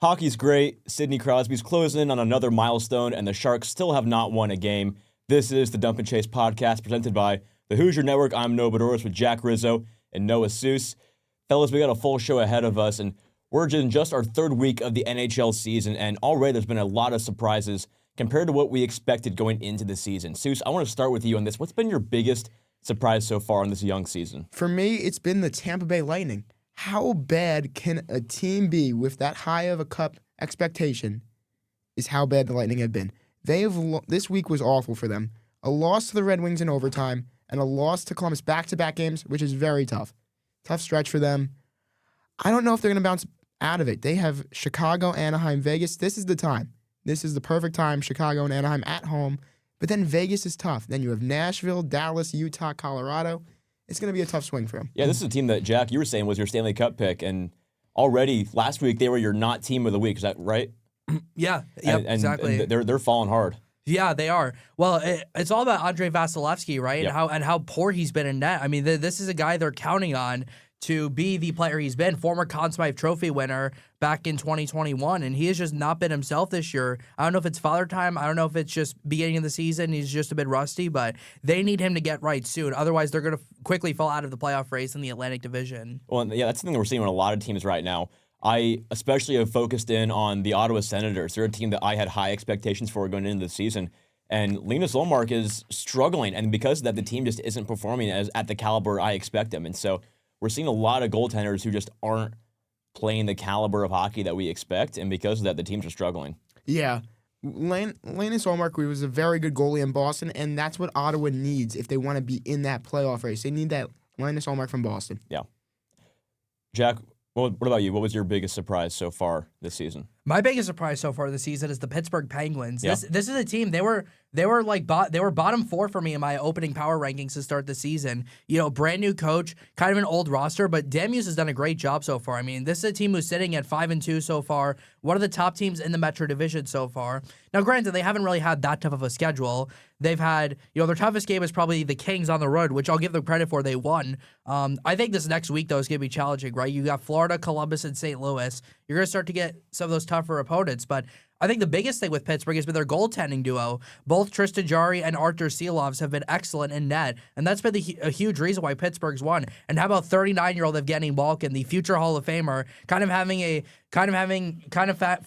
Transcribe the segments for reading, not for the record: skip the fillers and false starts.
Hockey's great. Sidney Crosby's closing in on another milestone, and the Sharks still have not won a game. This is the Dump and Chase podcast presented by the Hoosier Network. I'm Noah Bedoros with Jack Rizzo and Noah Seus. Fellas, we got a full show ahead of us, and we're in just our third week of the NHL season, and already there's been a lot of surprises compared to what we expected going into the season. Seus, I want to start with you on this. What's been your biggest surprise so far in this young season? For me, it's been the Tampa Bay Lightning. How bad can a team be with that high of a cup expectation is how bad the Lightning have been. This week was awful for them. A loss to the Red Wings in overtime and a loss to Columbus back-to-back games, which is very tough. Tough stretch for them. I don't know if they're going to bounce out of it. They have Chicago, Anaheim, Vegas. This is the time. This is the perfect time, Chicago and Anaheim at home. But then Vegas is tough. Then you have Nashville, Dallas, Utah, Colorado. It's going to be a tough swing for him. Yeah, this is a team that, Jack, you were saying was your Stanley Cup pick, and already last week they were your not team of the week. Is that right? Yeah, And exactly. they're falling hard. Yeah, they are. Well, it's all about Andrei Vasilevsky, right? Yep. And how poor he's been in net. I mean, this is a guy they're counting on to be the player he's been, former Conn Smythe Trophy winner back in 2021, and he has just not been himself this year. I don't know if it's father time. I don't know if it's just beginning of the season. He's just a bit rusty, but they need him to get right soon. Otherwise, they're going to quickly fall out of the playoff race in the Atlantic Division. Well, yeah, that's the thing that we're seeing with a lot of teams right now. I especially have focused in on the Ottawa Senators. They're a team that I had high expectations for going into the season. And Linus Ullmark is struggling, and because of that, the team just isn't performing as at the caliber I expect them. And so we're seeing a lot of goaltenders who just aren't playing the caliber of hockey that we expect, and because of that, the teams are struggling. Yeah. Linus Ullmark was a very good goalie in Boston, and that's what Ottawa needs if they want to be in that playoff race. They need that Linus Ullmark from Boston. Yeah. Jack, what about you? What was your biggest surprise so far this season? My biggest surprise so far this season is the Pittsburgh Penguins. Yeah. This is a team they were bottom four for me in my opening power rankings to start the season. You know, brand new coach, kind of an old roster, but Damuis has done a great job so far. I mean, this is a team who's sitting at 5-2 so far, one of the top teams in the Metro Division so far. Now, granted, they haven't really had that tough of a schedule. They've had, their toughest game is probably the Kings on the road, which I'll give them credit for. They won. I think this next week, though, is going to be challenging, right? You got Florida, Columbus, and St. Louis. You're going to start to get some of those tougher opponents, but I think the biggest thing with Pittsburgh has been their goaltending duo. Both Tristan Jarry and Artur Silovs have been excellent in net, and that's been a huge reason why Pittsburgh's won. And how about 39-year-old Evgeny Malkin, the future Hall of Famer,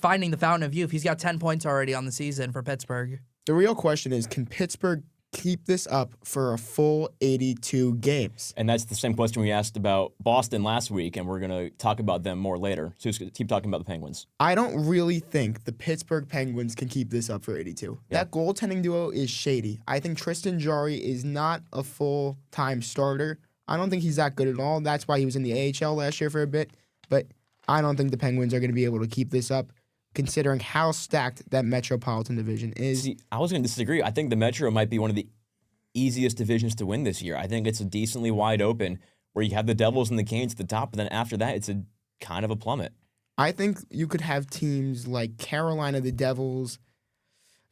finding the fountain of youth. He's got 10 points already on the season for Pittsburgh. The real question is, can Pittsburgh keep this up for a full 82 games? And that's the same question we asked about Boston last week, and we're going to talk about them more later. So keep talking about the Penguins. I don't really think the Pittsburgh Penguins can keep this up for 82. Yeah. That goaltending duo is shady. I think Tristan Jarry is not a full-time starter. I don't think he's that good at all. That's why he was in the AHL last year for a bit. But I don't think the Penguins are going to be able to keep this up, considering how stacked that Metropolitan Division is. See, I was going to disagree. I think the Metro might be one of the easiest divisions to win this year. I think it's a decently wide open where you have the Devils and the Canes at the top, but then after that, it's a kind of a plummet. I think you could have teams like Carolina, the Devils.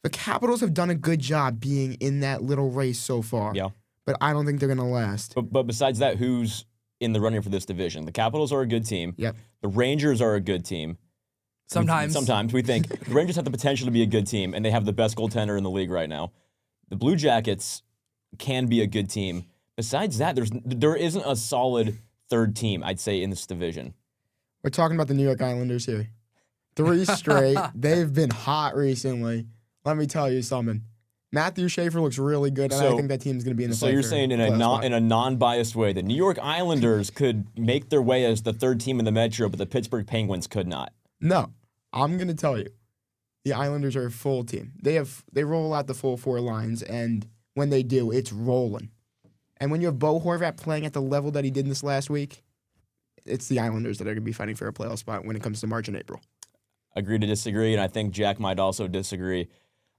The Capitals have done a good job being in that little race so far. Yeah. But I don't think they're going to last. But besides that, who's in the running for this division? The Capitals are a good team. Yep. The Rangers are a good team. Sometimes we think the Rangers have the potential to be a good team, and they have the best goaltender in the league right now. The Blue Jackets can be a good team. Besides that, there isn't a solid third team, I'd say, in this division. We're talking about the New York Islanders here. 3 straight. They've been hot recently. Let me tell you something. Matthew Schaefer looks really good, and I think that team's going to be in the fight. So you're saying in a non-biased way, the New York Islanders could make their way as the third team in the Metro, but the Pittsburgh Penguins could not? No. I'm going to tell you, the Islanders are a full team. They roll out the full 4 lines, and when they do, it's rolling. And when you have Bo Horvat playing at the level that he did in this last week, it's the Islanders that are going to be fighting for a playoff spot when it comes to March and April. Agree to disagree, and I think Jack might also disagree.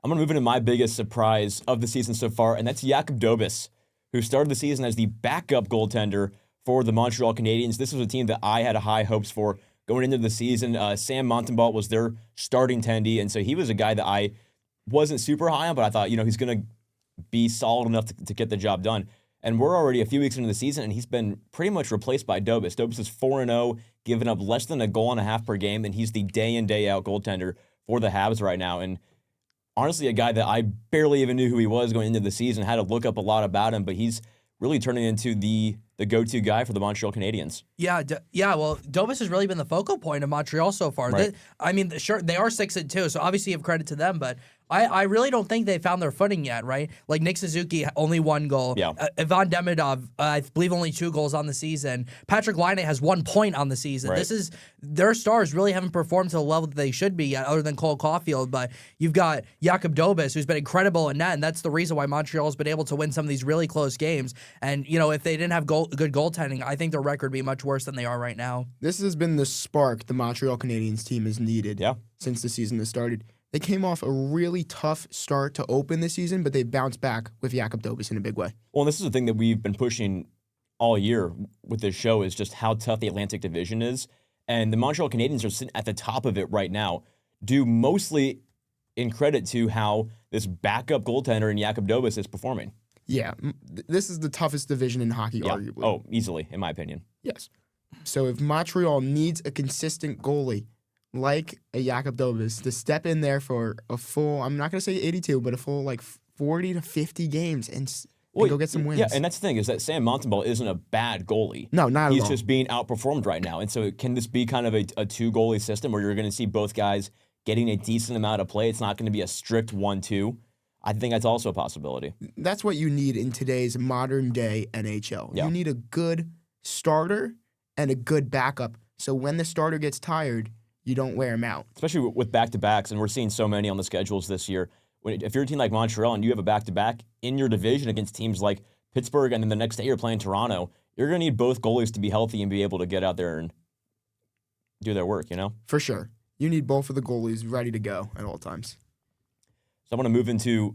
I'm going to move into my biggest surprise of the season so far, and that's Jakub Dobis, who started the season as the backup goaltender for the Montreal Canadiens. This was a team that I had high hopes for going into the season. Sam Montembeault was their starting tendy, and so he was a guy that I wasn't super high on, but I thought, he's going to be solid enough to get the job done. And we're already a few weeks into the season, and he's been pretty much replaced by Dobis. Dobis is 4-0. giving up less than a goal and a half per game, and he's the day in, day out goaltender for the Habs right now. And honestly, a guy that I barely even knew who he was going into the season, had to look up a lot about him, but he's really turning into the go-to guy for the Montreal Canadiens. Yeah, well, Dobis has really been the focal point of Montreal so far. Right. Sure, they are 6-2, so obviously you have credit to them, but I really don't think they found their footing yet, right? Like Nick Suzuki, only 1 goal. Yeah. Ivan Demidov, I believe only 2 goals on the season. Patrick Laine has 1 point on the season. Right. Their stars really haven't performed to the level that they should be yet, other than Cole Caulfield, but you've got Jakub Dobis, who's been incredible in net, and that's the reason why Montreal's been able to win some of these really close games. And, if they didn't have good goaltending, I think their record would be much worse than they are right now. This has been the spark the Montreal Canadiens team has needed since the season has started. They came off a really tough start to open the season, but they bounced back with Jakub Dobis in a big way. Well, this is the thing that we've been pushing all year with this show, is just how tough the Atlantic Division is. And the Montreal Canadiens are sitting at the top of it right now, due mostly in credit to how this backup goaltender in Jakub Dobis is performing. Yeah, this is the toughest division in hockey, arguably. Oh, easily, in my opinion. Yes. So if Montreal needs a consistent goalie like a Jakub Dobis to step in there for a full, I'm not going to say 82, but a full 40 to 50 games and go get some wins. Yeah, and that's the thing, is that Sam Montembeault isn't a bad goalie. No, not at all. He's just being outperformed right now. And so can this be kind of a 2-goalie system where you're going to see both guys getting a decent amount of play? It's not going to be a strict 1-2. I think that's also a possibility. That's what you need in today's modern day NHL. Yeah. You need a good starter and a good backup. So when the starter gets tired, you don't wear him out. Especially with back-to-backs, and we're seeing so many on the schedules this year. If you're a team like Montreal and you have a back-to-back in your division against teams like Pittsburgh, and then the next day you're playing Toronto, you're going to need both goalies to be healthy and be able to get out there and do their work, For sure. You need both of the goalies ready to go at all times. So I want to move into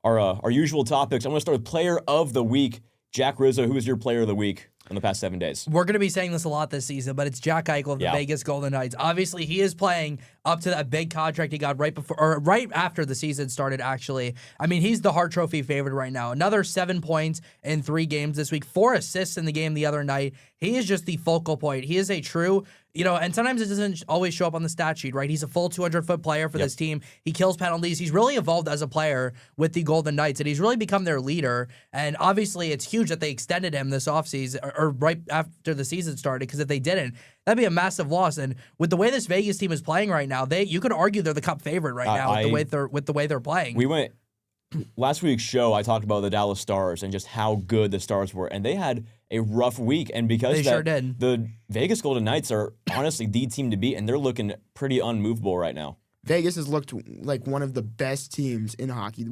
our usual topics. I'm going to start with Player of the Week. Jack Rizzo, who is your Player of the Week in the past 7 days? We're going to be saying this a lot this season, but it's Jack Eichel of the Vegas Golden Knights. Obviously, he is playing up to that big contract he got right after the season started, actually. I mean, he's the Hart Trophy favorite right now. Another 7 points in 3 games this week, 4 assists in the game the other night. He is just the focal point. He is a true, and sometimes it doesn't always show up on the stat sheet, right? He's a full 200-foot player for this team. He kills penalties. He's really evolved as a player with the Golden Knights, and he's really become their leader. And obviously, it's huge that they extended him this offseason, or right after the season started, because if they didn't, that'd be a massive loss. And with the way this Vegas team is playing right now, you could argue they're the Cup favorite right now with the way they're playing. We went last week's show. I talked about the Dallas Stars and just how good the Stars were, and they had a rough week. And because they sure did. The Vegas Golden Knights are honestly the team to beat, and they're looking pretty unmovable right now. Vegas has looked like one of the best teams in hockey.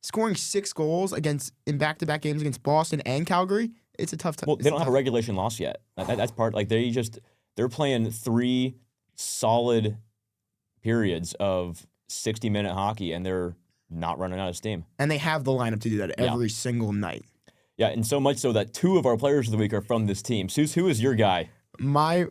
Scoring 6 goals in back-to-back games against Boston and Calgary. It's a tough time. Well, they don't have a regulation loss yet. That's part. They're playing 3 solid periods of 60-minute hockey, and they're not running out of steam. And they have the lineup to do that every single night. Yeah, and so much so that 2 of our players of the week are from this team. Seus, who is your guy? My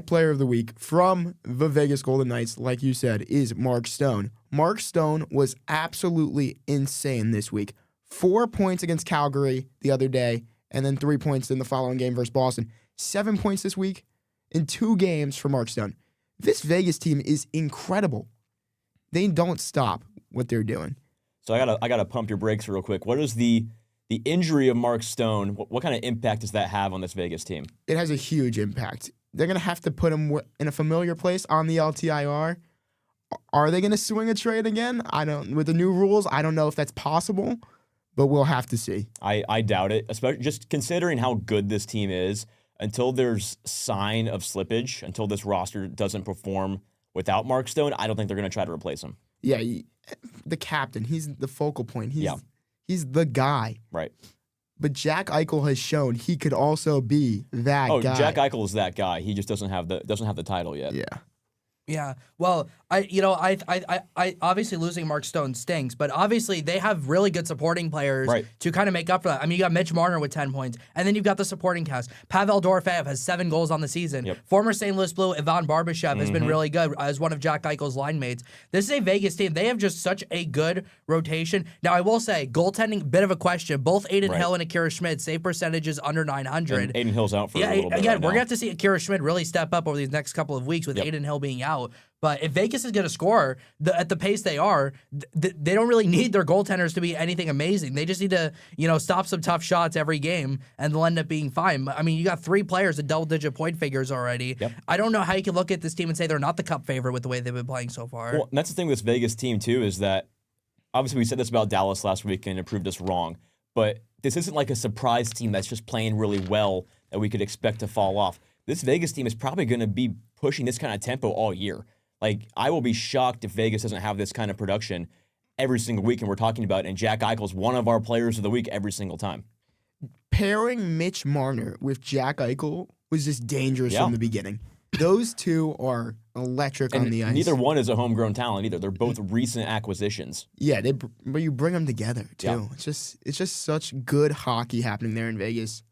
player of the week from the Vegas Golden Knights, like you said, is Mark Stone. Mark Stone was absolutely insane this week. 4 points against Calgary the other day, and then 3 points in the following game versus Boston. 7 points this week in 2 games for Mark Stone. This Vegas team is incredible. They don't stop what they're doing. So I gotta pump your brakes real quick. What is the injury of Mark Stone? What kind of impact does that have on this Vegas team? It has a huge impact. They're gonna have to put him in a familiar place on the LTIR. Are they gonna swing a trade again? With the new rules, I don't know if that's possible, but we'll have to see. I doubt it, especially just considering how good this team is. Until there's sign of slippage, until this roster doesn't perform without Mark Stone, I don't think they're going to try to replace him. Yeah, the captain, he's the focal point. He's the guy. Right. But Jack Eichel has shown he could also be that guy. Jack Eichel is that guy. He just doesn't have the title yet. Yeah. Yeah. Well, I obviously losing Mark Stone stinks, but obviously they have really good supporting players Right. to kind of make up for that. I mean, you got Mitch Marner with 10 points, and then you've got the supporting cast. Pavel Dorofeyev has 7 goals on the season. Yep. Former St. Louis Blue Ivan Barbashev has been really good as one of Jack Eichel's line mates. This is a Vegas team. They have just such a good rotation. Now, I will say, goaltending, bit of a question. Both Aiden Hill and Akira Schmid, save percentages under 900. And Aiden Hill's out for a little bit. Again, right we're going to now. have to see Akira Schmid really step up over these next couple of weeks with Aiden Hill being out. But if Vegas is going to score at the pace they are, they don't really need their goaltenders to be anything amazing. They just need to, stop some tough shots every game, and they'll end up being fine. I mean, you got 3 players at double-digit point figures already. Yep. I don't know how you can look at this team and say they're not the Cup favorite with the way they've been playing so far. Well, and that's the thing with this Vegas team, too, is that obviously we said this about Dallas last week and it proved us wrong. But this isn't like a surprise team that's just playing really well that we could expect to fall off. This Vegas team is probably going to be pushing this kind of tempo all year. Like, I will be shocked if Vegas doesn't have this kind of production every single week, and we're talking about it, and Jack Eichel's one of our players of the week every single time. Pairing Mitch Marner with Jack Eichel was just dangerous from the beginning. Those two are electric on the ice. Neither one is a homegrown talent either. They're both recent acquisitions. Yeah, but you bring them together too. Yeah. It's just such good hockey happening there in Vegas,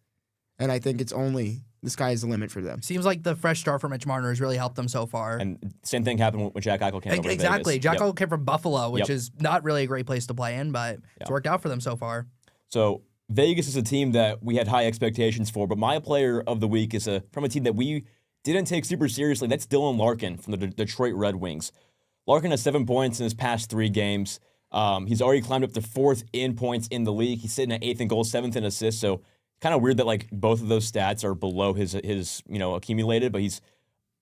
and I think the sky is the limit for them. Seems like the fresh start for Mitch Marner has really helped them so far. And same thing happened when Jack Eichel came over to Exactly. Vegas. Jack Eichel came from Buffalo, which is not really a great place to play in, but it's worked out for them so far. So Vegas is a team that we had high expectations for, but my player of the week is from a team that we didn't take super seriously. That's Dylan Larkin from the Detroit Red Wings. Larkin has 7 points in his past 3 games. He's already climbed up to 4th in points in the league. He's sitting at 8th in goals, 7th in assists. So kind of weird that like both of those stats are below his accumulated, but he's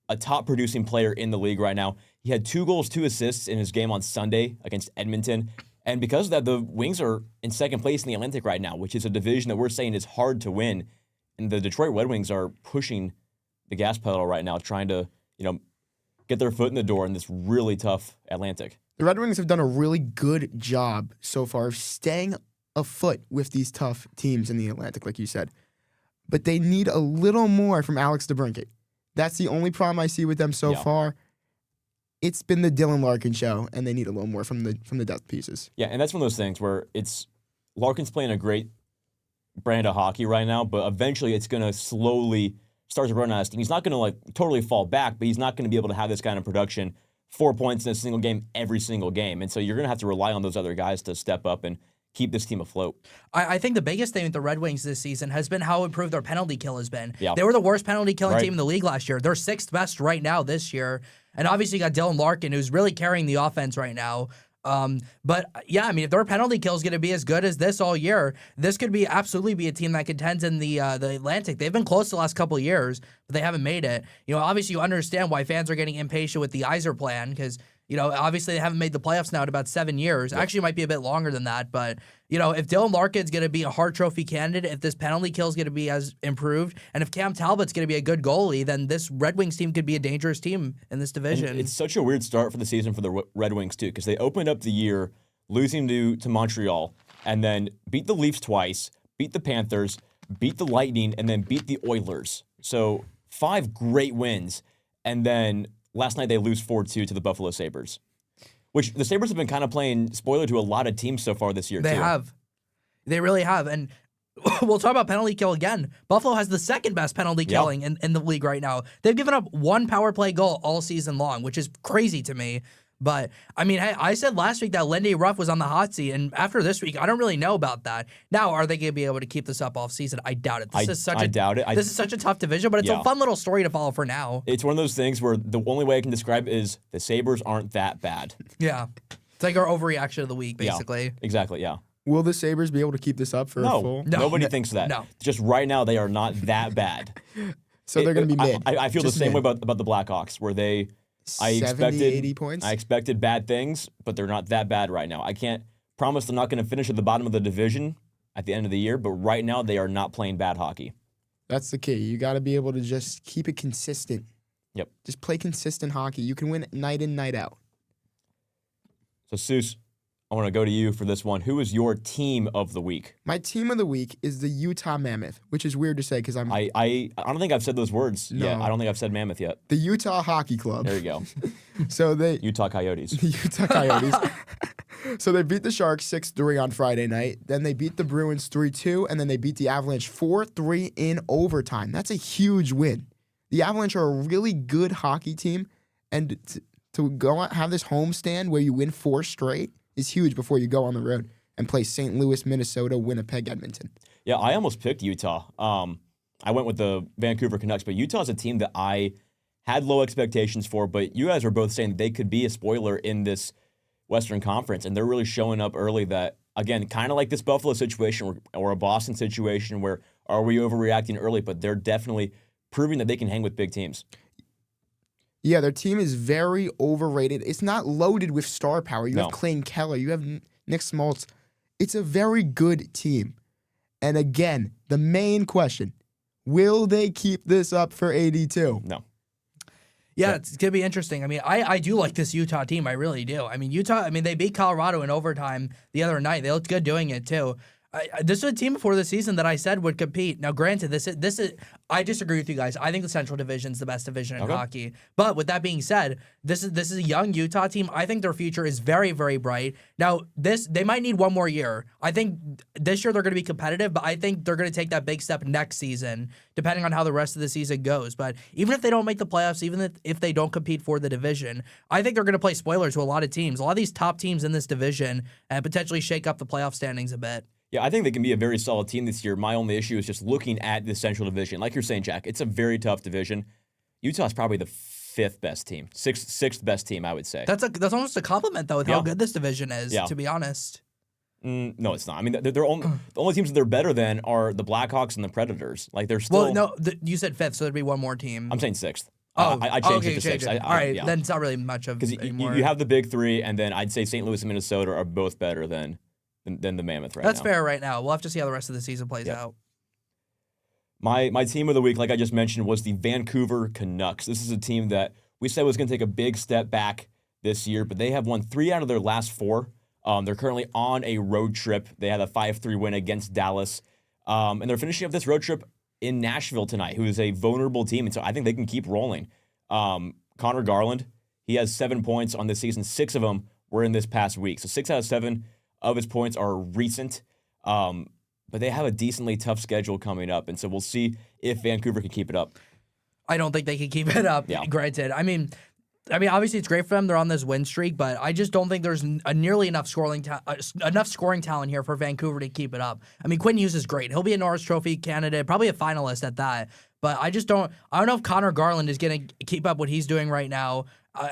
a top producing player in the league right now. He had 2 goals, 2 assists in his game on Sunday against Edmonton. And because of that, the Wings are in 2nd place in the Atlantic right now, which is a division that we're saying is hard to win. And the Detroit Red Wings are pushing the gas pedal right now, trying to, get their foot in the door in this really tough Atlantic. The Red Wings have done a really good job so far of staying afoot with these tough teams in the Atlantic, like you said. But they need a little more from Alex DeBrincat. That's the only problem I see with them so far. It's been the Dylan Larkin show, and they need a little more from the depth pieces. Yeah, and that's one of those things where Larkin's playing a great brand of hockey right now, but eventually it's going to slowly start to run out of steam. He's not going to totally fall back, but he's not going to be able to have this kind of production, 4 points in a single game every single game. And so you're going to have to rely on those other guys to step up and keep this team afloat. I think the biggest thing with the Red Wings this season has been how improved their penalty kill has been. Yeah. They were the worst penalty killing team in the league last year. They're 6th best right now this year. And obviously you got Dylan Larkin, who's really carrying the offense right now. But yeah, I mean, if their penalty kill is going to be as good as this all year, this could absolutely be a team that contends in the Atlantic. They've been close the last couple of years, but they haven't made it. Obviously you understand why fans are getting impatient with the Yzer plan because, obviously they haven't made the playoffs now in about 7 years. Yep. Actually, it might be a bit longer than that, but if Dylan Larkin's going to be a Hart Trophy candidate, if this penalty kill is going to be as improved, and if Cam Talbot's going to be a good goalie, then this Red Wings team could be a dangerous team in this division. And it's such a weird start for the season for the Red Wings, too, because they opened up the year losing to Montreal and then beat the Leafs twice, beat the Panthers, beat the Lightning, and then beat the Oilers. So 5 great wins. And then last night they lose 4-2 to the Buffalo Sabres. Which the Sabres have been kind of playing spoiler to a lot of teams so far this year, They have. They really have. And we'll talk about penalty kill again. Buffalo has the 2nd best penalty killing in the league right now. They've given up 1 power play goal all season long, which is crazy to me. But, I mean, hey, I said last week that Lindy Ruff was on the hot seat, and after this week, I don't really know about that. Now, are they going to be able to keep this up all season? I doubt it. I doubt it. This is such a tough division, but it's a fun little story to follow for now. It's one of those things where the only way I can describe it is the Sabres aren't that bad. Yeah. It's like our overreaction of the week, basically. Yeah, exactly, yeah. Will the Sabres be able to keep this up for a full? No, nobody thinks that. No. Just right now, they are not that bad. So they're going to be mid. I feel Just the same mid. way about the Blackhawks, where 80 points? I expected bad things, but they're not that bad right now. I can't promise they're not going to finish at the bottom of the division at the end of the year, but right now they are not playing bad hockey. That's the key. You got to be able to just keep it consistent. Yep. Just play consistent hockey. You can win night in, night out. So, Seus, I want to go to you for this one. Who is your team of the week? My team of the week is the Utah Mammoth, which is weird to say because I don't think I've said those words yet. I don't think I've said Mammoth yet. The Utah Hockey Club. There you go. So they Utah Coyotes. Utah Coyotes. So they beat the Sharks 6-3 on Friday night. Then they beat the Bruins 3-2, and then they beat the Avalanche 4-3 in overtime. That's a huge win. The Avalanche are a really good hockey team, and to go out, have this homestand where you win 4 straight is huge before you go on the road and play St. Louis, Minnesota, Winnipeg, Edmonton. Yeah, I almost picked Utah. I went with the Vancouver Canucks, but Utah's a team that I had low expectations for, but you guys were both saying they could be a spoiler in this Western Conference, and they're really showing up early that, again, kind of like this Buffalo situation or a Boston situation where are we overreacting early, but they're definitely proving that they can hang with big teams. Yeah, their team is very overrated. It's not loaded with star power. You No. have Clayton Keller. You have Nick Schmaltz. It's a very good team. And again, the main question, will they keep this up for 82? No. Yeah, it's going to be interesting. I mean, I do like this Utah team. I really do. I mean, Utah, they beat Colorado in overtime the other night. They looked good doing it, too. This was a team before the season that I said would compete. Now, granted, this is I disagree with you guys. I think the Central Division is the best division in hockey. But with that being said, this is a young Utah team. I think their future is very, very bright. Now, they might need one more year. I think this year they're going to be competitive, but I think they're going to take that big step next season, depending on how the rest of the season goes. But even if they don't make the playoffs, even if they don't compete for the division, I think they're going to play spoiler to a lot of teams. A lot of these top teams in this division and potentially shake up the playoff standings a bit. Yeah, I think they can be a very solid team this year. My only issue is just looking at the Central Division. Like you're saying, Jack, it's a very tough division. Utah's probably the 5th best team, sixth best team, I would say. That's almost a compliment, though, with how good this division is, to be honest. No, it's not. I mean, they're only, the only teams that they're better than are the Blackhawks and the Predators. Like, they're still... Well, no, you said 5th, so there'd be one more team. I'm saying 6th. Oh, I changed it to 6th. All right, then it's not really much of because you have the big 3, and then I'd say St. Louis and Minnesota are both better than the Mammoth right now. That's fair right now. We'll have to see how the rest of the season plays out. My team of the week, like I just mentioned, was the Vancouver Canucks. This is a team that we said was going to take a big step back this year, but they have won 3 out of their last 4. They're currently on a road trip. They had a 5-3 win against Dallas, and they're finishing up this road trip in Nashville tonight, who is a vulnerable team, and so I think they can keep rolling. Connor Garland, he has 7 points on this season. 6 of them were in this past week, so 6 out of 7 of his points are recent, but they have a decently tough schedule coming up, and so we'll see if Vancouver can keep it up. I don't think they can keep it up, granted. I mean, obviously it's great for them. They're on this win streak, but I just don't think there's nearly enough scoring talent here for Vancouver to keep it up. I mean, Quinn Hughes is great. He'll be a Norris Trophy candidate, probably a finalist at that. But I don't know if Connor Garland is going to keep up what he's doing right now.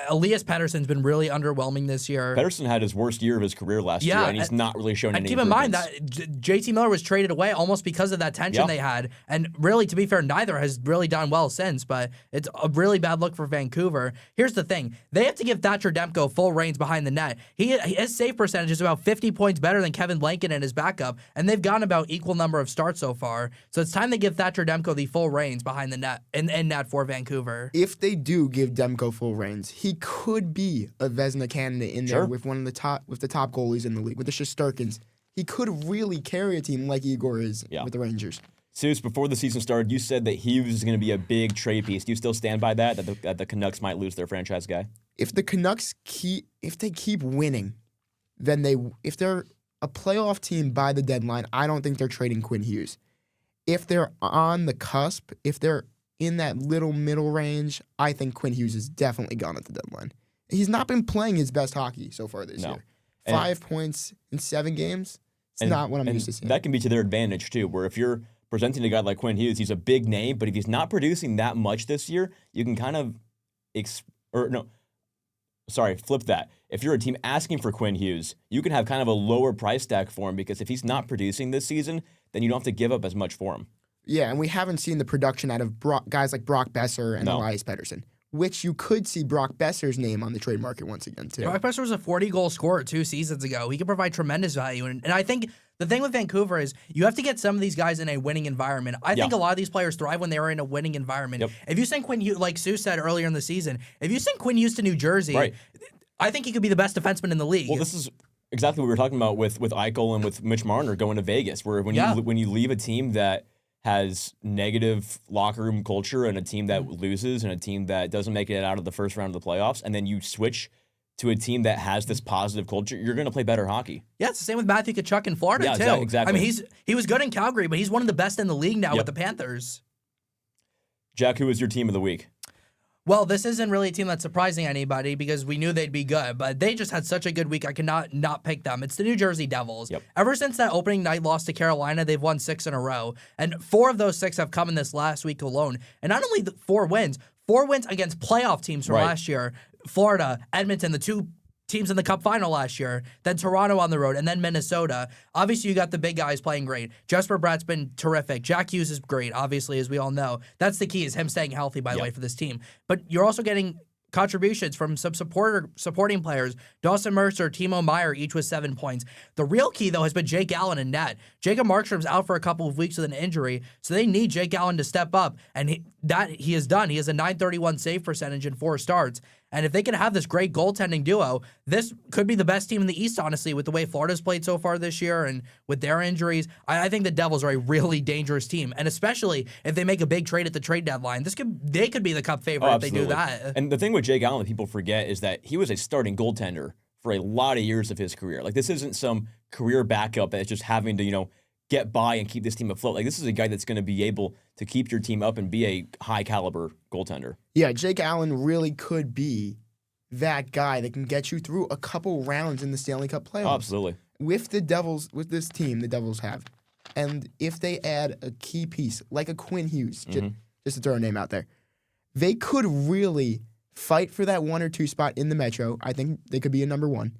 Elias Pettersson's been really underwhelming this year. Pettersson had his worst year of his career last year, and he's not really shown any keep in mind improvements. that JT Miller was traded away almost because of that tension they had. And really, to be fair, neither has really done well since, but it's a really bad look for Vancouver. Here's the thing. They have to give Thatcher Demko full reins behind the net. His save percentage is about 50 points better than Kevin Blanken and his backup, and they've gotten about equal number of starts so far. So it's time to give Thatcher Demko the full reins behind the net and net for Vancouver. If they do give Demko full reins, he could be a Vezina candidate in there with the top goalies in the league, with the Shesterkins. He could really carry a team like Igor is with the Rangers. Seus, before the season started, you said that Hughes is going to be a big trade piece. Do you still stand by that the Canucks might lose their franchise guy? If the Canucks keep winning, then if they're a playoff team by the deadline, I don't think they're trading Quinn Hughes. If they're on the cusp, if they're in that little middle range, I think Quinn Hughes is definitely gone at the deadline. He's not been playing his best hockey so far this year. 5 points in 7 games. It's not what I'm used to seeing. That can be to their advantage, too, where if you're presenting a guy like Quinn Hughes, he's a big name, but if he's not producing that much this year, you can kind of flip that. If you're a team asking for Quinn Hughes, you can have kind of a lower price tag for him because if he's not producing this season, then you don't have to give up as much for him. Yeah, and we haven't seen the production out of guys like Brock Besser and Elias Pettersson, which you could see Brock Besser's name on the trade market once again, too. Brock Besser was a 40-goal scorer 2 seasons ago. He can provide tremendous value. And I think the thing with Vancouver is you have to get some of these guys in a winning environment. I think a lot of these players thrive when they are in a winning environment. If you send Quinn Hughes, like Sue said earlier in the season, if you send Quinn Hughes to New Jersey, I think he could be the best defenseman in the league. Well, this is exactly what we were talking about with Eichel and with Mitch Marner going to Vegas, where when you leave a team that has negative locker room culture and a team that loses and a team that doesn't make it out of the first round of the playoffs, and then you switch to a team that has this positive culture, you're going to play better hockey. Yeah, it's the same with Matthew Tkachuk in Florida, too. Exactly. I mean, he was good in Calgary, but he's one of the best in the league now with the Panthers. Jack, who is your team of the week? Well, this isn't really a team that's surprising anybody because we knew they'd be good, but they just had such a good week, I cannot not pick them. It's the New Jersey Devils. Yep. Ever since that opening night loss to Carolina, they've won 6 in a row, and 4 of those 6 have come in this last week alone. And not only the 4 wins against playoff teams from last year, Florida, Edmonton, the 2 teams in the Cup final last year, then Toronto on the road, and then Minnesota. Obviously, you got the big guys playing great. Jesper Bratt's been terrific. Jack Hughes is great, obviously, as we all know. That's the key, is him staying healthy, by the way, for this team. But you're also getting contributions from some supporting players. Dawson Mercer, Timo Meier, each with 7 points. The real key, though, has been Jake Allen in net. Jacob Markstrom's out for a couple of weeks with an injury, so they need Jake Allen to step up, and he has done. He has a .931 save percentage in 4 starts. And if they can have this great goaltending duo, this could be the best team in the East, honestly, with the way Florida's played so far this year and with their injuries. I think the Devils are a really dangerous team, and especially if they make a big trade at the trade deadline. They could be the Cup favorite if they do that. And the thing with Jake Allen that people forget is that he was a starting goaltender for a lot of years of his career. Like, this isn't some career backup that's just having to, get by and keep this team afloat. Like, this is a guy that's going to be able to keep your team up and be a high caliber goaltender. Yeah, Jake Allen really could be that guy that can get you through a couple rounds in the Stanley Cup playoffs. Oh, absolutely. With the Devils, with this team the Devils have, and if they add a key piece like a Quinn Hughes, just to throw a name out there, they could really fight for that 1 or 2 spot in the Metro. I think they could be a number 1,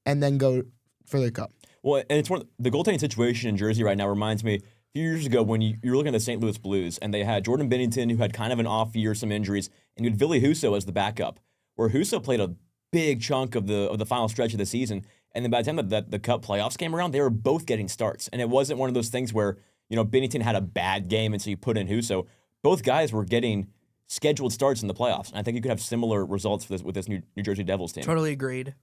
and then go for the Cup. Well, and it's the goaltending situation in Jersey right now reminds me a few years ago when you were looking at the St. Louis Blues, and they had Jordan Binnington, who had kind of an off year, some injuries, and you had Ville Husso as the backup, where Husso played a big chunk of the final stretch of the season, and then by the time that the Cup playoffs came around, they were both getting starts, and it wasn't one of those things where Binnington had a bad game and so you put in Husso. Both guys were getting scheduled starts in the playoffs, and I think you could have similar results with this New Jersey Devils team. Totally agreed.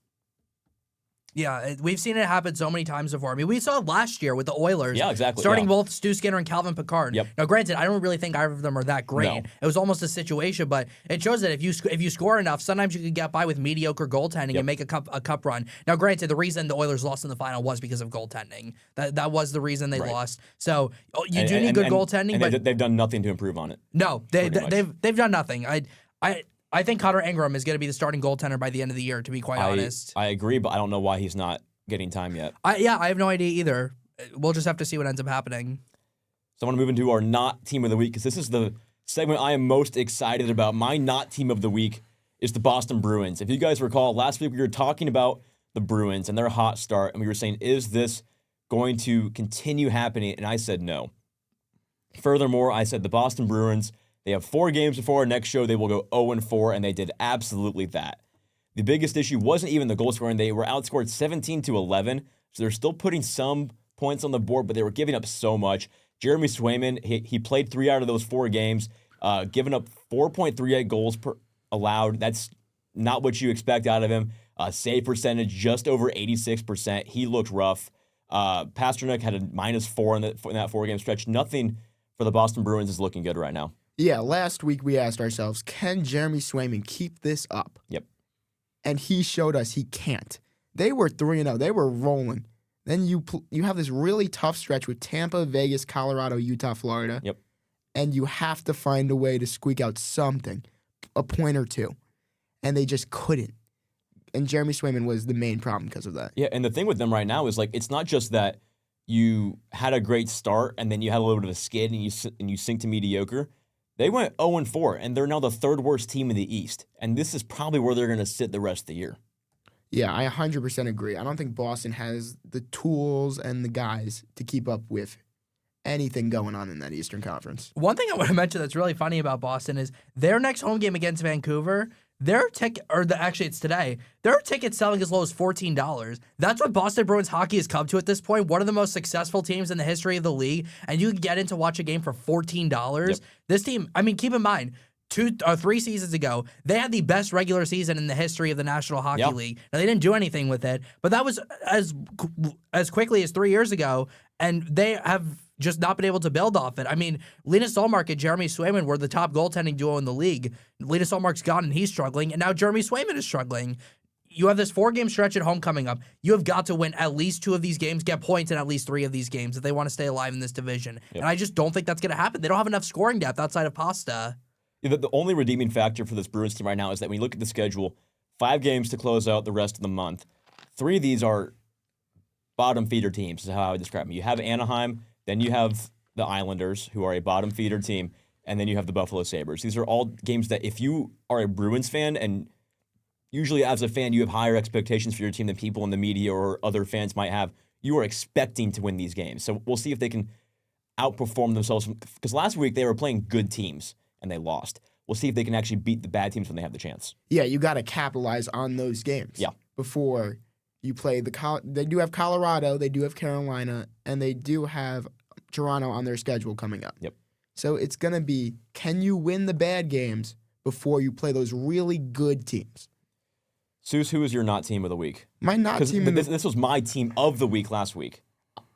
Yeah, we've seen it happen so many times before. I mean, we saw it last year with the Oilers. Yeah, exactly. Starting both Stu Skinner and Calvin Picard. Yep. Now, granted, I don't really think either of them are that great. No. It was almost a situation, but it shows that if you score enough, sometimes you can get by with mediocre goaltending and make a cup run. Now, granted, the reason the Oilers lost in the final was because of goaltending. That was the reason they lost. So you do need good goaltending, but they've done nothing to improve on it. No, they've done nothing. I think Connor Ingram is going to be the starting goaltender by the end of the year, to be quite honest. I agree, but I don't know why he's not getting time yet. I have no idea either. We'll just have to see what ends up happening. So I want to move into our not team of the week because this is the segment I am most excited about. My not team of the week is the Boston Bruins. If you guys recall, last week we were talking about the Bruins and their hot start, and we were saying, is this going to continue happening? And I said no. Furthermore, I said the Boston Bruins, they have 4 games before our next show. They will go 0-4, and they did absolutely that. The biggest issue wasn't even the goal scoring. They were outscored 17-11, so they're still putting some points on the board, but they were giving up so much. Jeremy Swayman, he played 3 out of those 4 games, giving up 4.38 goals per allowed. That's not what you expect out of him. Save percentage just over 86%. He looked rough. Pasternak had a -4 in that 4-game stretch. Nothing for the Boston Bruins is looking good right now. Yeah, last week we asked ourselves, can Jeremy Swayman keep this up? Yep. And he showed us he can't. They were 3-0. They were rolling. Then you have this really tough stretch with Tampa, Vegas, Colorado, Utah, Florida. Yep. And you have to find a way to squeak out something, a point or 2. And they just couldn't. And Jeremy Swayman was the main problem because of that. Yeah, and the thing with them right now is, like, it's not just that you had a great start and then you had a little bit of a skid and you sink to mediocre. They went 0-4, and they're now the 3rd worst team in the East. And this is probably where they're going to sit the rest of the year. Yeah, I 100% agree. I don't think Boston has the tools and the guys to keep up with anything going on in that Eastern Conference. One thing I want to mention that's really funny about Boston is their next home game against Vancouver, it's today. There are tickets selling as low as $14. That's what Boston Bruins hockey has come to at this point. One of the most successful teams in the history of the league, and you can get in to watch a game for $14. Yep. This team, I mean, keep in mind, 2 or 3 seasons ago, they had the best regular season in the history of the National Hockey League. Now, they didn't do anything with it, but that was as quickly as 3 years ago, and they have just not been able to build off it. I mean, Linus Ullmark and Jeremy Swayman were the top goaltending duo in the league. Linus Ullmark's gone and he's struggling, and now Jeremy Swayman is struggling. You have this 4-game stretch at home coming up. You have got to win at least 2 of these games, get points in at least 3 of these games if they want to stay alive in this division. Yep. And I just don't think that's going to happen. They don't have enough scoring depth outside of Pasta. Yeah, the only redeeming factor for this Bruins team right now is that when you look at the schedule, 5 games to close out the rest of the month. 3 of these are bottom feeder teams, is how I would describe them. You have Anaheim, then you have the Islanders, who are a bottom feeder team, and then you have the Buffalo Sabres. These are all games that if you are a Bruins fan, and usually as a fan you have higher expectations for your team than people in the media or other fans might have, you are expecting to win these games. So we'll see if they can outperform themselves, because last week they were playing good teams and they lost. We'll see if they can actually beat the bad teams when they have the chance. Yeah, you got to capitalize on those games. Yeah. Before you play they do have Colorado, they do have Carolina, and they do have Toronto on their schedule coming up. Yep. So it's going to be, can you win the bad games before you play those really good teams? Seus, who is your not team of the week? My not team of this was my team of the week last week.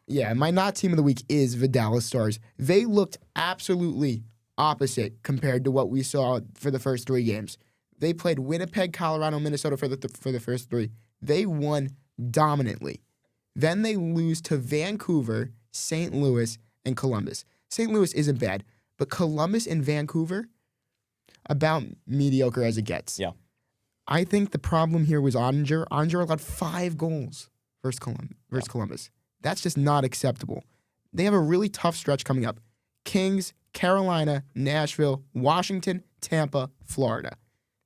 Yeah, my not team of the week is the Dallas Stars. They looked absolutely opposite compared to what we saw for the first 3 games. They played Winnipeg, Colorado, Minnesota for the first 3. They won dominantly. Then they lose to Vancouver, St. Louis, and Columbus. St. Louis isn't bad, but Columbus and Vancouver, about mediocre as it gets. Yeah. I think the problem here was Onger. Onger allowed 5 goals versus Columbus. That's just not acceptable. They have a really tough stretch coming up. Kings, Carolina, Nashville, Washington, Tampa, Florida.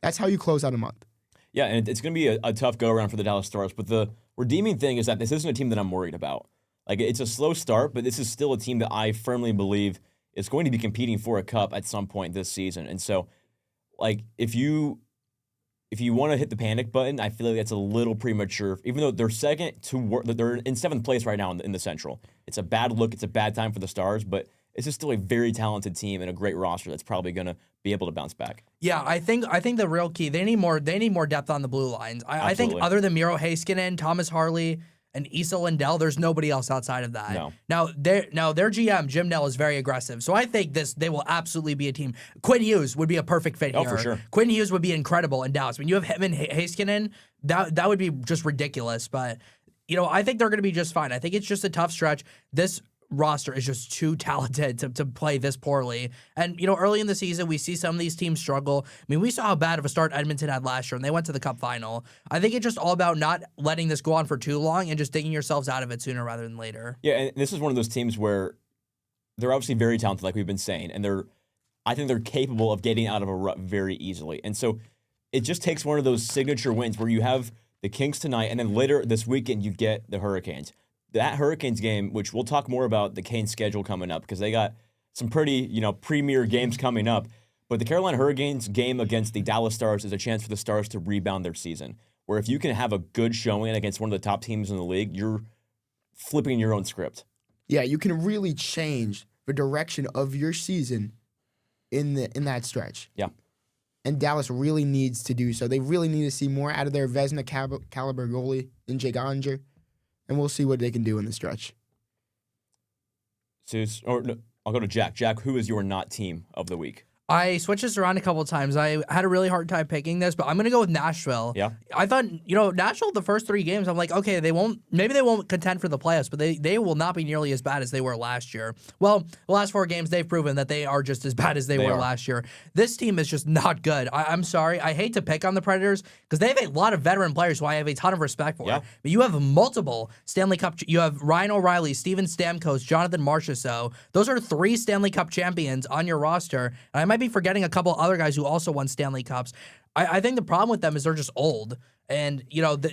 That's how you close out a month. Yeah, and it's going to be a tough go-around for the Dallas Stars, but the redeeming thing is that this isn't a team that I'm worried about. Like, it's a slow start, but this is still a team that I firmly believe is going to be competing for a cup at some point this season. And so, like, if you want to hit the panic button, I feel like that's a little premature. Even though they're they're in 7th place right now in the Central. It's a bad look. It's a bad time for the Stars, but this is still a very talented team and a great roster that's probably going to be able to bounce back. Yeah, I think the real key, they need more depth on the blue lines. I think other than Miro Heiskanen, Thomas Harley, and Issa Lindell, there's nobody else outside of that. No. Now their GM, Jim Nell, is very aggressive. So I think they will absolutely be a team. Quinn Hughes would be a perfect fit here. Oh, for sure. Quinn Hughes would be incredible in Dallas. When you have him and Heiskanen, that would be just ridiculous. But, I think they're going to be just fine. I think it's just a tough stretch. This roster is just too talented to play this poorly. And, early in the season, we see some of these teams struggle. I mean, we saw how bad of a start Edmonton had last year, and they went to the Cup final. I think it's just all about not letting this go on for too long and just digging yourselves out of it sooner rather than later. Yeah, and this is one of those teams where they're obviously very talented, like we've been saying, and I think they're capable of getting out of a rut very easily. And so it just takes one of those signature wins where you have the Kings tonight, and then later this weekend you get the Hurricanes. That Hurricanes game, which we'll talk more about the Canes' schedule coming up because they got some pretty, premier games coming up. But the Carolina Hurricanes game against the Dallas Stars is a chance for the Stars to rebound their season. Where if you can have a good showing against one of the top teams in the league, you're flipping your own script. Yeah, you can really change the direction of your season in that stretch. Yeah. And Dallas really needs to do so. They really need to see more out of their Vezina caliber goalie in Jake Onger. And we'll see what they can do in the stretch. I'll go to Jack. Jack, who is your not team of the week? I switched this around a couple of times. I had a really hard time picking this, but I'm going to go with Nashville. Yeah. I thought, Nashville, the first 3 games, I'm like, okay, maybe they won't contend for the playoffs, but they will not be nearly as bad as they were last year. Well, the last 4 games, they've proven that they are just as bad as they were last year. This team is just not good. I'm sorry. I hate to pick on the Predators because they have a lot of veteran players who I have a ton of respect for. Yeah. But you have multiple Stanley Cup. You have Ryan O'Reilly, Steven Stamkos, Jonathan Marchessault. Those are 3 Stanley Cup champions on your roster. And I might be forgetting a couple other guys who also won Stanley Cups. I think the problem with them is they're just old. And,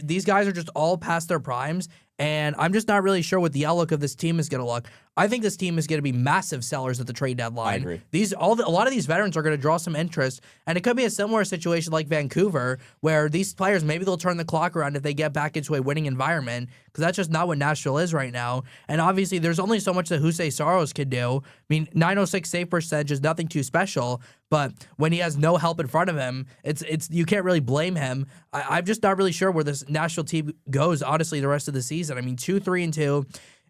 these guys are just all past their primes. And I'm just not really sure what the outlook of this team is going to look. I think this team is going to be massive sellers at the trade deadline. I agree. A lot of these veterans are going to draw some interest, and it could be a similar situation like Vancouver, where these players, maybe they'll turn the clock around if they get back into a winning environment, because that's just not what Nashville is right now. And obviously, there's only so much that Jose Saros can do. I mean, 906 save percentage is nothing too special, but when he has no help in front of him, it's you can't really blame him. I'm just not really sure where this Nashville team goes, honestly, the rest of the season. I mean, 2-3-2.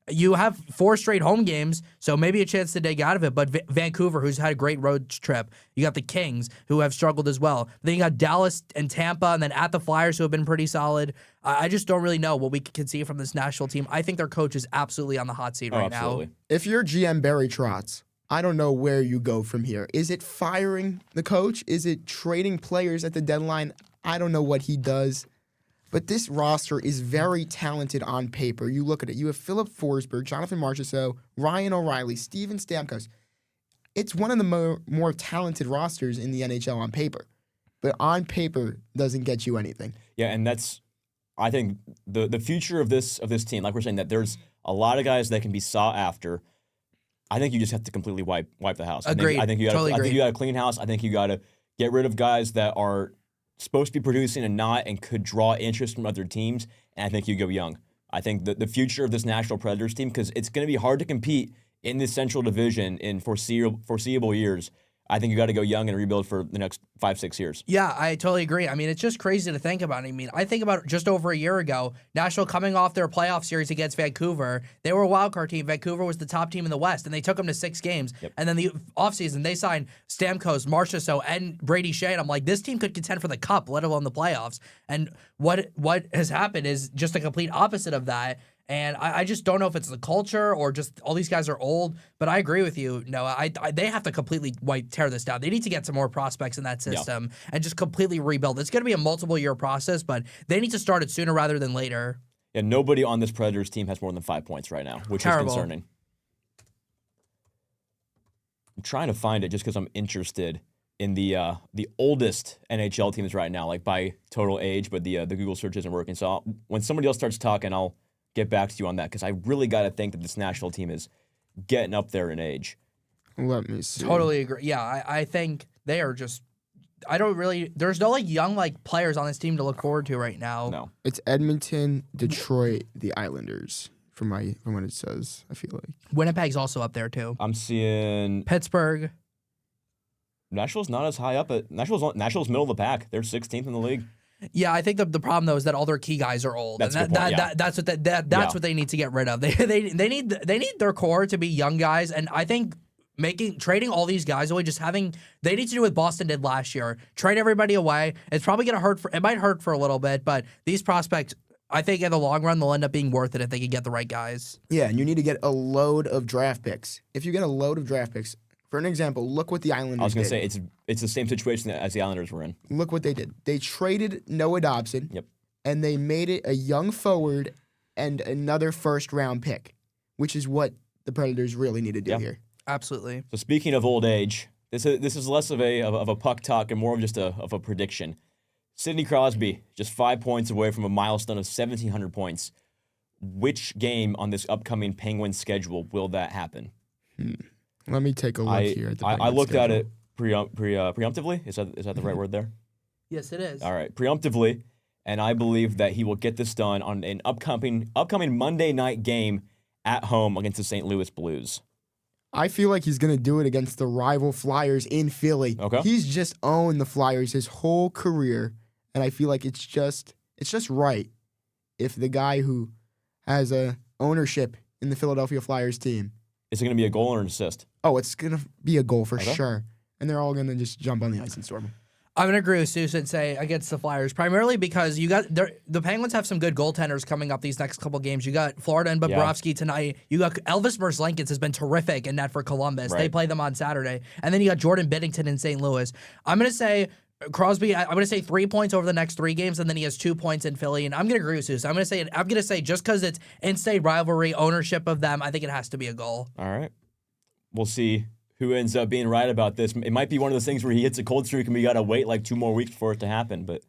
you have 4 straight home games, so maybe a chance to dig out of it. But Vancouver, who's had a great road trip. You got the Kings, who have struggled as well. Then you got Dallas and Tampa, and then at the Flyers, who have been pretty solid. I just don't really know what we can see from this Nashville team. I think their coach is absolutely on the hot seat right now. If you're GM Barry Trotz, I don't know where you go from here. Is it firing the coach? Is it trading players at the deadline? I don't know what he does. But this roster is very talented on paper. You look at it. You have Philip Forsberg, Jonathan Marchessault, Ryan O'Reilly, Steven Stamkos. It's one of the more talented rosters in the NHL on paper. But on paper doesn't get you anything. Yeah, and that's, I think, the future of this team. Like we're saying, that there's a lot of guys that can be sought after. I think you just have to completely wipe the house. Agreed. I think you got Totally agree. to clean house. I think you got to get rid of guys that are supposed to be producing and not, and could draw interest from other teams. And I think you go young. I think the future of this Nashville Predators team, because it's going to be hard to compete in this Central Division in foreseeable years. I think you got to go young and rebuild for the next 5-6 years. Yeah, I totally agree. I mean, it's just crazy to think about. I mean, I think about just over a year ago, Nashville coming off their playoff series against Vancouver. They were a wildcard team. Vancouver was the top team in the West, and they took them to 6 games. Yep. And then the offseason, they signed Stamkos, Marchessault, and Brady Shea. And I'm like, this team could contend for the Cup, let alone the playoffs. And what has happened is just the complete opposite of that. And I just don't know if it's the culture or just all these guys are old. But I agree with you. No, they have to completely tear this down. They need to get some more prospects in that system and just completely rebuild. It's going to be a multiple-year process, but they need to start it sooner rather than later. Yeah, nobody on this Predators team has more than 5 points right now, which Terrible. is concerning. I'm trying to find it just because I'm interested in the oldest NHL teams right now, like by total age, but the Google search isn't working. So when somebody else starts talking, I'll get back to you on that, because I really got to think that this Nashville team is getting up there in age. Let me see. Totally agree. Yeah, I think they are just. I don't really. There's no young players on this team to look forward to right now. No. It's Edmonton, Detroit, the Islanders. From what it says, I feel like Winnipeg's also up there too. I'm seeing Pittsburgh. Nashville's not as high up. Nashville's middle of the pack. They're 16th in the league. Yeah, I think the problem though is that all their key guys are old. That's and a good point, that's what they need to get rid of. They need their core to be young guys, and I think trading all these guys away, they need to do what Boston did last year. Trade everybody away. It's probably gonna hurt it might hurt for a little bit, but these prospects, I think in the long run they'll end up being worth it if they can get the right guys. Yeah, and you need to get a load of draft picks. If you get a load of draft picks, for an example, look what the Islanders did. I was going to say, it's the same situation as the Islanders were in. Look what they did. They traded Noah Dobson. Yep. And they made it a young forward and another first-round pick, which is what the Predators really need to do here. Absolutely. So speaking of old age, this is less of a puck talk and more of just a prediction. Sidney Crosby, just 5 points away from a milestone of 1,700 points. Which game on this upcoming Penguins schedule will that happen? Let me take a look here at the I looked schedule. at it preemptively. Is that the right word there? Yes, it is. All right, preemptively, and I believe that he will get this done on an upcoming Monday night game at home against the St. Louis Blues. I feel like he's going to do it against the rival Flyers in Philly. Okay. He's just owned the Flyers his whole career, and I feel like it's just right if the guy who has a ownership in the Philadelphia Flyers team. Is it going to be a goal or an assist? Oh, it's going to be a goal for Okay. sure. And they're all going to just jump on the ice and storm him. I'm going to agree with Seus and say against the Flyers, primarily because the Penguins have some good goaltenders coming up these next couple games. You got Florida and Bobrovsky tonight. You got Elvis Merzlikins has been terrific in net for Columbus. Right. They play them on Saturday. And then you got Jordan Binnington in St. Louis. I'm going to say Crosby, I'm going to say 3 points over the next 3 games, and then he has 2 points in Philly. And I'm going to agree with Seus. I'm going to say just because it's in-state rivalry, ownership of them, I think it has to be a goal. All right. We'll see who ends up being right about this. It might be one of those things where he hits a cold streak and we got to wait like 2 more weeks for it to happen. But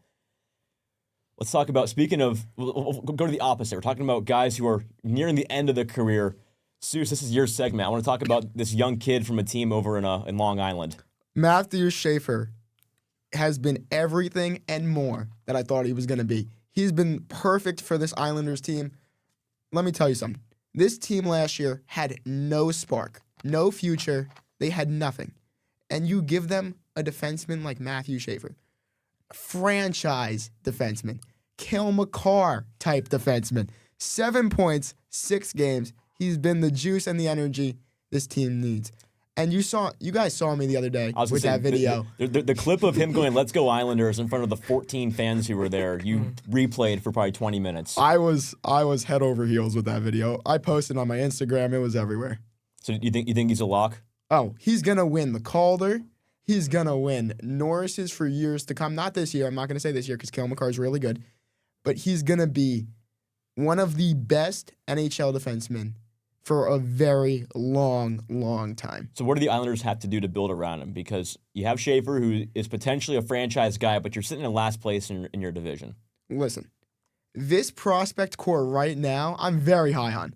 let's talk about, speaking of, we'll go to the opposite. We're talking about guys who are nearing the end of their career. Seus, this is your segment. I want to talk about this young kid from a team over in Long Island. Matthew Schaefer has been everything and more that I thought he was going to be. He's been perfect for this Islanders team. Let me tell you something. This team last year had no spark, no future. They had nothing. And you give them a defenseman like Matthew Schaefer, franchise defenseman, Cale Makar type defenseman, 7 points, 6 games. He's been the juice and the energy this team needs. And you guys saw me the other day with that video. The clip of him going, "Let's go Islanders" in front of the 14 fans who were there, you replayed for probably 20 minutes. I was head over heels with that video. I posted on my Instagram. It was everywhere. So you think he's a lock? Oh, he's gonna win the Calder. He's gonna win Norris's for years to come. Not this year. I'm not gonna say this year because Kale McCarr is really good, but he's gonna be one of the best NHL defensemen for a very long, long time. So what do the Islanders have to do to build around him? Because you have Schaefer, who is potentially a franchise guy, but you're sitting in last place in your division. Listen, this prospect core right now, I'm very high on.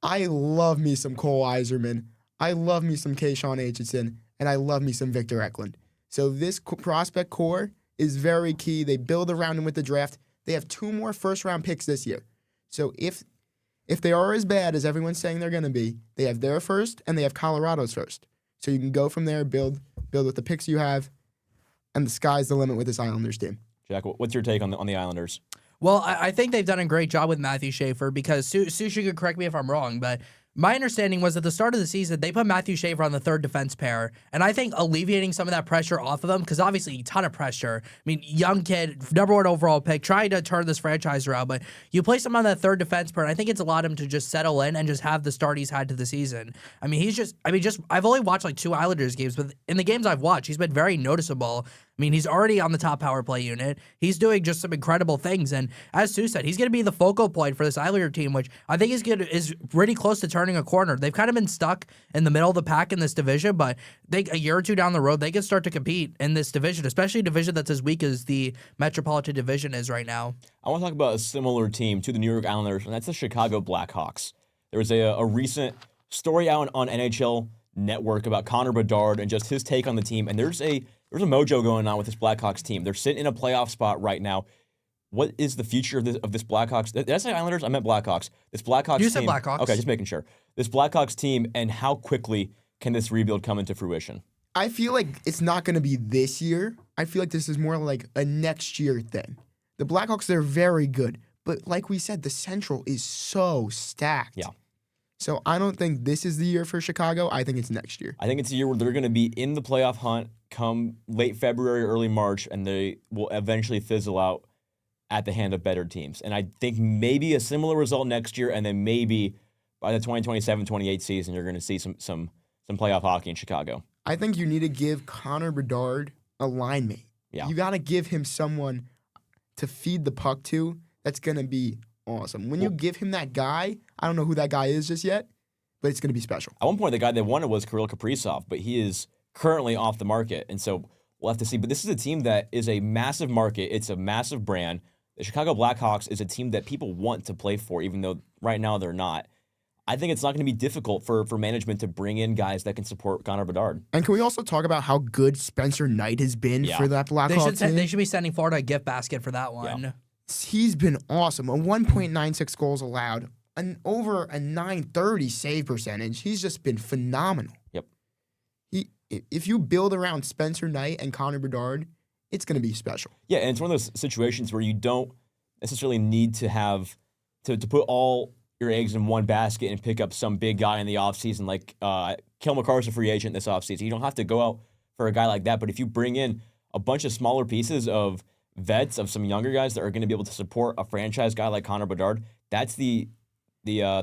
I love me some Cole Yzerman. I love me some Kayshawn Aitchison. And I love me some Victor Eklund. So this prospect core is very key. They build around him with the draft. They have 2 more first-round picks this year. So if they are as bad as everyone's saying they're going to be, they have their first and they have Colorado's first. So you can go from there, build with the picks you have, and the sky's the limit with this Islanders team. Jack, what's your take on the Islanders? Well, I think they've done a great job with Matthew Schaefer because Sushi could correct me if I'm wrong, but my understanding was at the start of the season, they put Matthew Schaefer on the third defense pair, and I think alleviating some of that pressure off of him, because obviously a ton of pressure. I mean, young kid, number 1 overall pick, trying to turn this franchise around, but you place him on that third defense pair, and I think it's allowed him to just settle in and just have the start he's had to the season. I mean, I've only watched like 2 Islanders games, but in the games I've watched, he's been very noticeable. I mean, he's already on the top power play unit. He's doing just some incredible things. And as Sue said, he's going to be the focal point for this Islander team, which I think is pretty close to turning a corner. They've kind of been stuck in the middle of the pack in this division, but a year or 2 down the road, they can start to compete in this division, especially a division that's as weak as the Metropolitan Division is right now. I want to talk about a similar team to the New York Islanders, and that's the Chicago Blackhawks. There was a recent story out on NHL Network about Connor Bedard and just his take on the team, and there's a mojo going on with this Blackhawks team. They're sitting in a playoff spot right now. What is the future of this Blackhawks? Did I say Islanders? I meant Blackhawks. This Blackhawks team. You said Blackhawks. Okay, just making sure. This Blackhawks team, and how quickly can this rebuild come into fruition? I feel like it's not going to be this year. I feel like this is more like a next year thing. The Blackhawks, they're very good. But like we said, the Central is so stacked. Yeah. So I don't think this is the year for Chicago. I think it's next year. I think it's a year where they're going to be in the playoff hunt come late February, early March, and they will eventually fizzle out at the hand of better teams. And I think maybe a similar result next year, and then maybe by the 2027-28 season, you're going to see some playoff hockey in Chicago. I think you need to give Connor Bedard a line mate. Yeah. You got to give him someone to feed the puck to that's going to be awesome. When you give him that guy, I don't know who that guy is just yet, but it's going to be special. At one point, the guy they wanted was Kirill Kaprizov, but he is currently off the market, and so we'll have to see. But this is a team that is a massive market. It's a massive brand. The Chicago Blackhawks is a team that people want to play for, even though right now they're not. I think it's not going to be difficult for management to bring in guys that can support Connor Bedard. And can we also talk about how good Spencer Knight has been for that Blackhawks team? They should be sending Florida a gift basket for that one. Yeah. He's been awesome. A 1.96 goals allowed, over a 930 save percentage. He's just been phenomenal. Yep. If you build around Spencer Knight and Connor Bedard, it's going to be special. Yeah, and it's one of those situations where you don't necessarily need to have to put all your eggs in one basket and pick up some big guy in the offseason like Kale McCarr's a free agent this offseason. You don't have to go out for a guy like that, but if you bring in a bunch of smaller pieces of vets, of some younger guys that are going to be able to support a franchise guy like Connor Bedard, that's the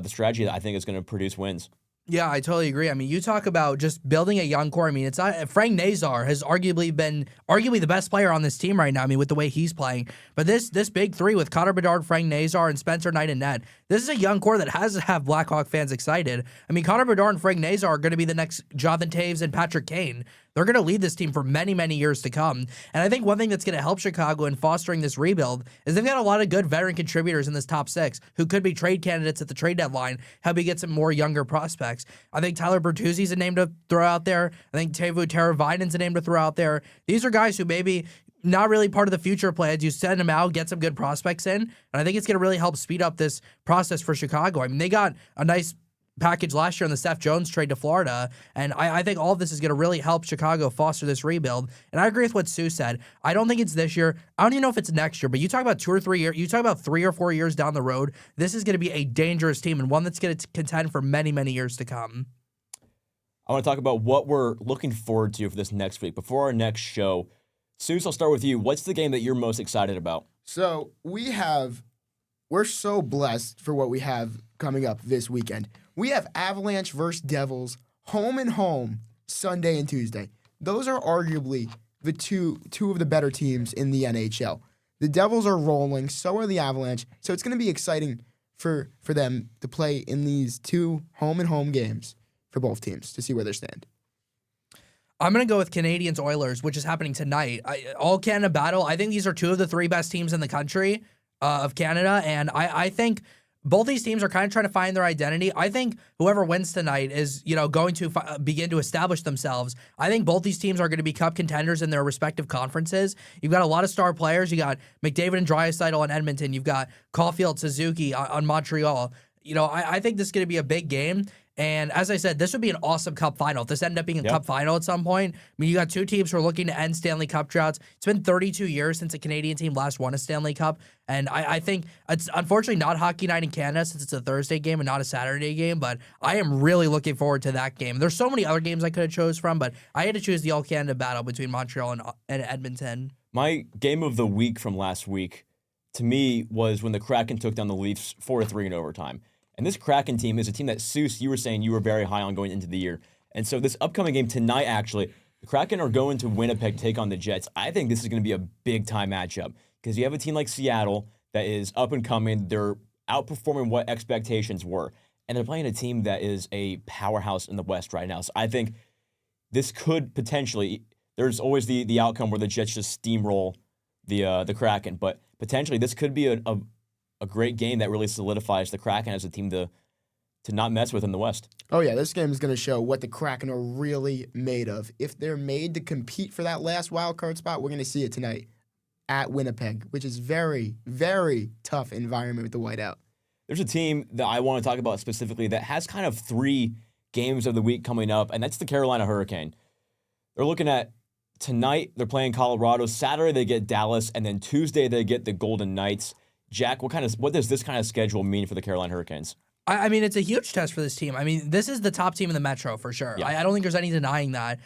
strategy that I think is going to produce wins. Yeah, I totally agree. I mean, you talk about just building a young core. I mean, it's not, Frank Nazar has arguably been the best player on this team right now. I mean, with the way he's playing. But this big three with Connor Bedard, Frank Nazar, and Spencer Knight and net, this is a young core that has to have Blackhawk fans excited. I mean, Connor Bedard and Frank Nazar are going to be the next Jonathan Taves and Patrick Kane. They're going to lead this team for many, many years to come. And I think one thing that's going to help Chicago in fostering this rebuild is they've got a lot of good veteran contributors in this top six who could be trade candidates at the trade deadline, help you get some more younger prospects. I think Tyler Bertuzzi's a name to throw out there. I think Teuvo Teravainen's a name to throw out there. These are guys who maybe not really part of the future plans. You send them out, get some good prospects in, and I think it's going to really help speed up this process for Chicago. I mean, they got a nice package last year in the Seth Jones trade to Florida. And I think all of this is going to really help Chicago foster this rebuild. And I agree with what Sue said. I don't think it's this year. I don't even know if it's next year, but you talk about 2 or 3 years, you talk about 3 or 4 years down the road, this is going to be a dangerous team and one that's going to contend for many, many years to come. I want to talk about what we're looking forward to for this next week. Before our next show, Seus, I'll start with you. What's the game that you're most excited about? So we're so blessed for what we have coming up this weekend. We have Avalanche versus Devils, home and home, Sunday and Tuesday. Those are arguably the two of the better teams in the NHL. The Devils are rolling, so are the Avalanche. So it's going to be exciting for them to play in these 2 home and home games for both teams to see where they stand. I'm going to go with Canadiens Oilers, which is happening tonight. All Canada battle. I think these are 2 of the 3 best teams in the country of Canada, and I think both these teams are kind of trying to find their identity. I think whoever wins tonight is, going to begin to establish themselves. I think both these teams are going to be cup contenders in their respective conferences. You've got a lot of star players. You got McDavid and Draisaitl on Edmonton. You've got Caulfield, Suzuki on Montreal. I think this is going to be a big game. And as I said, this would be an awesome Cup final. If this ended up being a Cup final at some point, I mean, you got 2 teams who are looking to end Stanley Cup droughts. It's been 32 years since a Canadian team last won a Stanley Cup. And I think it's unfortunately not Hockey Night in Canada since it's a Thursday game and not a Saturday game, but I am really looking forward to that game. There's so many other games I could have chose from, but I had to choose the All-Canada battle between Montreal and Edmonton. My game of the week from last week, to me, was when the Kraken took down the Leafs 4-3 in overtime. And this Kraken team is a team that, Seus, you were saying you were very high on going into the year. And so this upcoming game tonight, actually, the Kraken are going to Winnipeg to take on the Jets. I think this is going to be a big-time matchup because you have a team like Seattle that is up and coming. They're outperforming what expectations were. And they're playing a team that is a powerhouse in the West right now. So I think this could potentially, there's always the outcome where the Jets just steamroll the Kraken. But potentially this could be a great game that really solidifies the Kraken as a team to not mess with in the West. Oh, yeah, this game is going to show what the Kraken are really made of. If they're made to compete for that last wild card spot, we're going to see it tonight at Winnipeg, which is very, very tough environment with the whiteout. There's a team that I want to talk about specifically that has kind of 3 games of the week coming up, and that's the Carolina Hurricane. They're looking at tonight, they're playing Colorado. Saturday, they get Dallas, and then Tuesday, they get the Golden Knights. Jack, what does this kind of schedule mean for the Carolina Hurricanes? I mean, it's a huge test for this team. I mean, this is the top team in the Metro for sure. Yeah. I don't think there's any denying that.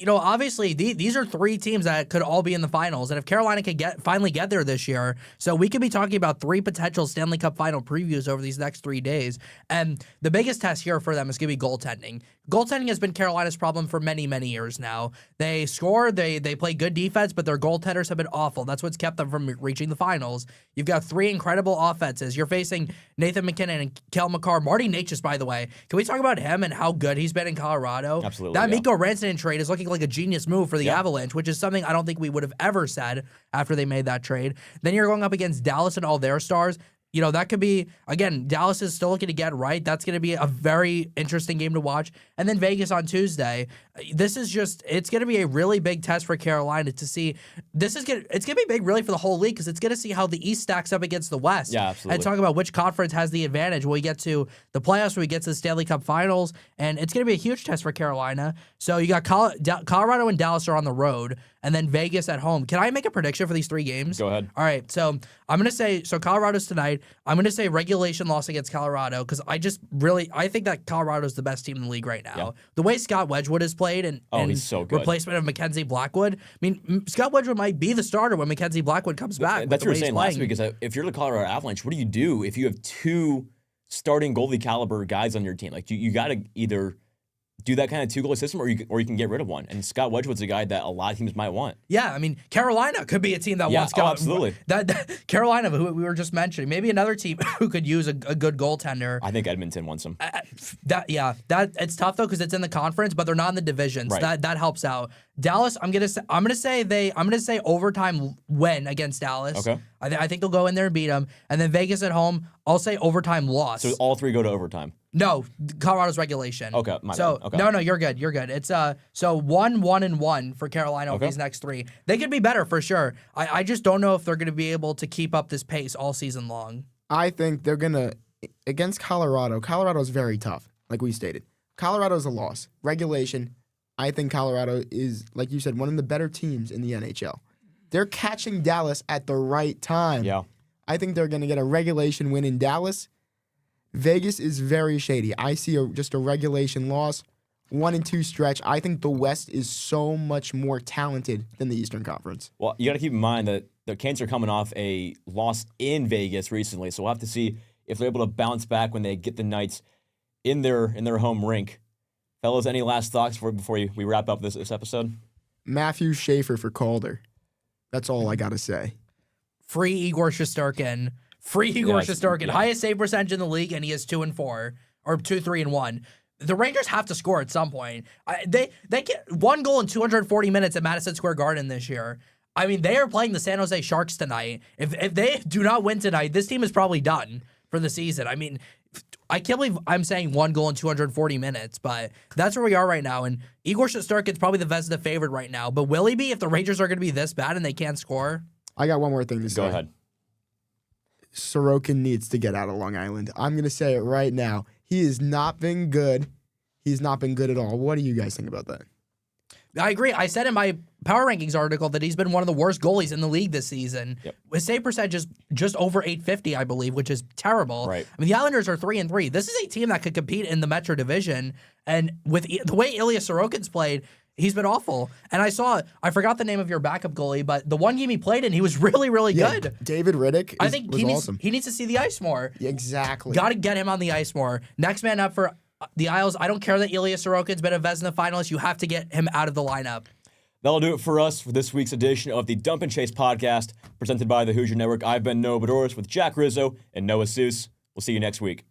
Obviously, these are 3 teams that could all be in the finals, and if Carolina could finally get there this year, so we could be talking about 3 potential Stanley Cup final previews over these next 3 days. And the biggest test here for them is going to be goaltending. Goaltending has been Carolina's problem for many, many years now. They score, they play good defense, but their goaltenders have been awful. That's what's kept them from reaching the finals. You've got 3 incredible offenses. You're facing Nathan McKinnon and Kel McCarr. Marty Necas, by the way. Can we talk about him and how good he's been in Colorado? Absolutely. That Mikko Rantanen trade is looking like a genius move for the Avalanche, which is something I don't think we would have ever said after they made that trade. Then you're going up against Dallas and all their stars. That could be, again, Dallas is still looking to get right. That's going to be a very interesting game to watch. And then Vegas on Tuesday. It's going to be a really big test for Carolina to see. It's going to be big really for the whole league because it's going to see how the East stacks up against the West. Yeah, absolutely. And talk about which conference has the advantage when we get to the playoffs, when we get to the Stanley Cup finals. And it's going to be a huge test for Carolina. So you got Colorado and Dallas are on the road, and then Vegas at home. Can I make a prediction for these 3 games? Go ahead. All right, so I'm going to say, Colorado's tonight. I'm going to say regulation loss against Colorado because I think that Colorado's the best team in the league right now. Yeah. The way Scott Wedgwood has played and he's so good. Replacement of Mackenzie Blackwood. I mean, Scott Wedgwood might be the starter when Mackenzie Blackwood comes back. That's what you were saying last week is that if you're the Colorado Avalanche, what do you do if you have 2 starting goalie caliber guys on your team? Like you got to either do that kind of 2-goalie system, or you can get rid of one. And Scott Wedgwood's a guy that a lot of teams might want. Yeah, I mean, Carolina could be a team that wants Scott. Absolutely. That Carolina, who we were just mentioning, maybe another team who could use a good goaltender. I think Edmonton wants him. It's tough though because it's in the conference, but they're not in the divisions. Right. That helps out. Dallas, I'm gonna say overtime win against Dallas. Okay. I think they'll go in there and beat them, and then Vegas at home, I'll say overtime loss. So all 3 go to overtime. No, Colorado's regulation. Okay, my so bad. Okay. No, you're good. You're good. It's 1-1-1 for Carolina over these next 3. They could be better for sure. I just don't know if they're going to be able to keep up this pace all season long. I think they're going to, against Colorado, Colorado's very tough. like we stated. Colorado's a loss. Regulation, I think Colorado is, like you said, one of the better teams in the NHL. They're catching Dallas at the right time. Yeah. I think they're going to get a regulation win in Dallas. Vegas is very shady. I see just a regulation loss, 1-2 stretch. I think the West is so much more talented than the Eastern Conference. Well, you got to keep in mind that the Canes are coming off a loss in Vegas recently, so we'll have to see if they're able to bounce back when they get the Knights in their home rink. Fellas, any last thoughts before we wrap up this episode? Matthew Schaefer for Calder. That's all I got to say. Free Igor Shesterkin. Yeah. Highest save percentage in the league, and he is 2-4 or 2-3-1. The Rangers have to score at some point. They get 1 goal in 240 minutes at Madison Square Garden this year. I mean, they are playing the San Jose Sharks tonight. If they do not win tonight, this team is probably done for the season. I mean, I can't believe I'm saying 1 goal in 240 minutes, but that's where we are right now. And Igor Shesterkin's probably the Vezina favorite right now. But will he be if the Rangers are going to be this bad and they can't score? I got one more thing to say. Go ahead. Sorokin needs to get out of Long Island. I'm going to say it right now. He has not been good. He's not been good at all. What do you guys think about that? I agree. I said in my Power Rankings article that he's been one of the worst goalies in the league this season. Yep. His save percentage is just over 850, I believe, which is terrible. Right. I mean, the Islanders are 3-3. This is a team that could compete in the Metro Division, and with the way Ilya Sorokin's played, he's been awful. And I forgot the name of your backup goalie, but the one game he played in, he was really, really good. David Riddick I think was awesome. He needs to see the ice more. Exactly. Got to get him on the ice more. Next man up for the Isles. I don't care that Ilya Sorokin's been a Vezina finalist. You have to get him out of the lineup. That'll do it for us for this week's edition of the Dump and Chase podcast presented by the Hoosier Network. I've been Noah Bedoris with Jack Rizzo and Noah Seus. We'll see you next week.